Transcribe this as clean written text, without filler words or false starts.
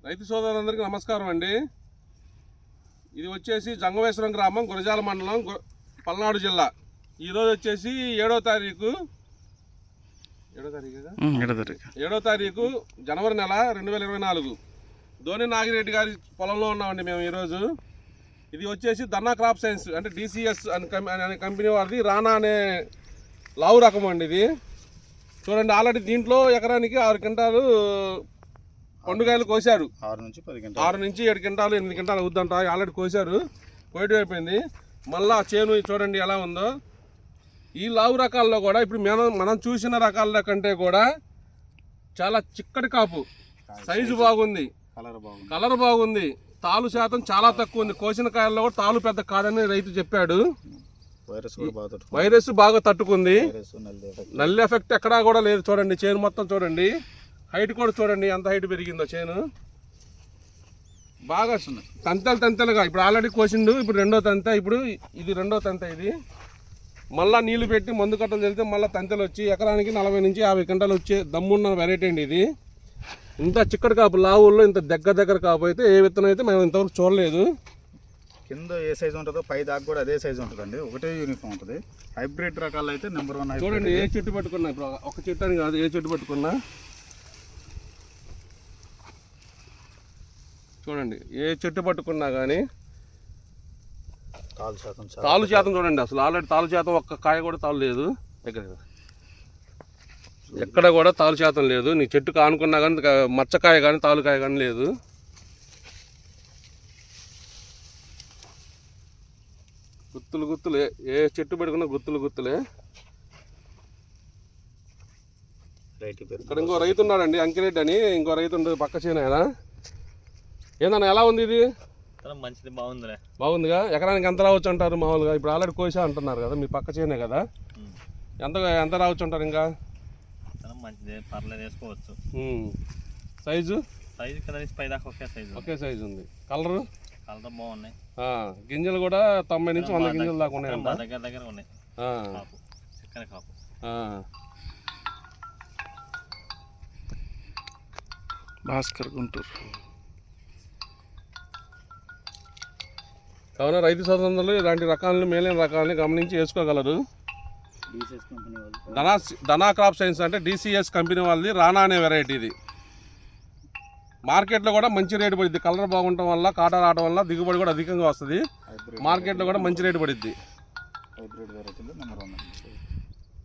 రైతు సోదరులందరికీ నమస్కారం అండి. ఇది వచ్చేసి జంగమేశ్వరం గ్రామం, గురజాల మండలం, పల్నాడు జిల్లా. ఈరోజు వచ్చేసి 7వ తారీఖు జనవరి నెల 2024. ధోని నాగిరెడ్డి గారి పొలంలో ఉన్నామండి మేము ఈరోజు. ఇది వచ్చేసి ధన్నా క్రాప్ సైన్స్ అంటే DCS అనే కంపెనీ వారిది రానా అనే లావు రకం అండి. ఇది చూడండి, ఆల్రెడీ దీంట్లో ఎకరానికి 6 క్వింటాలు పండుగాయలు కోసారు. 6 నుంచి 7 క్వింటాలు 8 క్వింటాలు అవుద్దంట. ఆల్రెడీ కోసారు, కోయటం అయిపోయింది. మళ్ళీ చేను చూడండి ఎలా ఉందో. ఈ లావు రకాల్లో కూడా ఇప్పుడు మనం చూసిన రకాల కంటే కూడా చాలా చిక్కటి కాపు, సైజు బాగుంది, కలర్ బాగుంది, తాలు శాతం చాలా తక్కువ ఉంది. కోసిన కాయల్లో కూడా తాలు పెద్ద కాదని రైతు చెప్పాడు. వైరస్ బాగా తట్టుకుంది, నల్లి ఎఫెక్ట్ ఎక్కడా కూడా లేదు. చూడండి చేను మొత్తం చూడండి, హైట్ కూడా చూడండి ఎంత హైట్ పెరిగిందో. చేను బాగా తంతెలుగా ఇప్పుడు ఆల్రెడీ కోసిండు, ఇప్పుడు 2వ తంత, ఇప్పుడు ఇది 2వ తంత. ఇది మళ్ళీ నీళ్లు పెట్టి మందు కట్టలు చల్లితే మళ్ళీ తంతెలు వచ్చి ఎకరానికి 40 నుంచి 50 క్వింటాలు వచ్చే దమ్మున్న వెరైటీ అండి ఇది. ఇంత చిక్కటి కాపు లావుల్లో ఇంత దగ్గర కాపు అయితే ఏ విత్తనం అయితే మేము ఇంతవరకు చూడలేదు. కింద ఏ సైజు ఉంటుందో పై దాకా కూడా అదే సైజు ఉంటుందండి, ఒకటే యూనిఫామ్ ఉంటుంది. హైబ్రిడ్ రకాలు అయితే నెంబర్ 1. చూడండి ఏ చెట్టు పట్టుకున్నా, ఇప్పుడు ఒక చెట్టు అని కాదు, ఏ చెట్టు పట్టుకున్నా చూడండి, ఏ చెట్టు పట్టుకున్నా కానీ తాలు శాతం చూడండి. అసలు ఆల్రెడీ తాలు శాతం ఒక్క కాయ కూడా తాలు లేదు, ఎక్కడ కూడా తాలు శాతం లేదు. నీ చెట్టు కానుకున్నా కానీ మచ్చకాయ కానీ తాలుకాయ కానీ లేదు. గుత్తులే, ఏ చెట్టు పెట్టుకున్నా గుత్తులే. ఇక్కడ ఇంకో రైతు ఉన్నాడండి, అంకిరెడ్డి అని, ఇంకో రైతు ఉండదు పక్క చేను. ఆయన ఏందన్నా ఎలా ఉంది ఇది? మంచిది, బాగుందిగా. ఎకరానికి ఎంత రావచ్చు అంటారు మామూలుగా? ఇప్పుడు ఆల్రెడీ కోసా అంటున్నారు కదా, మీ పక్క చేనే కదా, ఎంత రావచ్చు అంటారు? ఇంకా మంచిది, పర్లేదు, వేసుకోవచ్చు. సైజు ఒకే సైజు ఉంది. కలర్ బాగున్నాయి. గింజలు కూడా 90 నుంచి 100 గింజలు దాకా ఉన్నాయి. దగ్గర ఉన్నాయి. భాస్కర్ గుంటూరు. కావున రైతు సోదరులు ఇలాంటి రకాలను, మేలైన రకాలని గమనించి వేసుకోగలరు. ధనా క్రాప్ సైన్స్ అంటే DCS కంపెనీ వాళ్ళది రానా అనే వెరైటీ. ఇది మార్కెట్లో కూడా మంచి రేటు పడుద్ది. కలర్ బాగుండటం వల్ల, కాటా రావడం వల్ల దిగుబడి కూడా అధికంగా వస్తుంది. మార్కెట్లో కూడా మంచి రేటు పడుద్ది.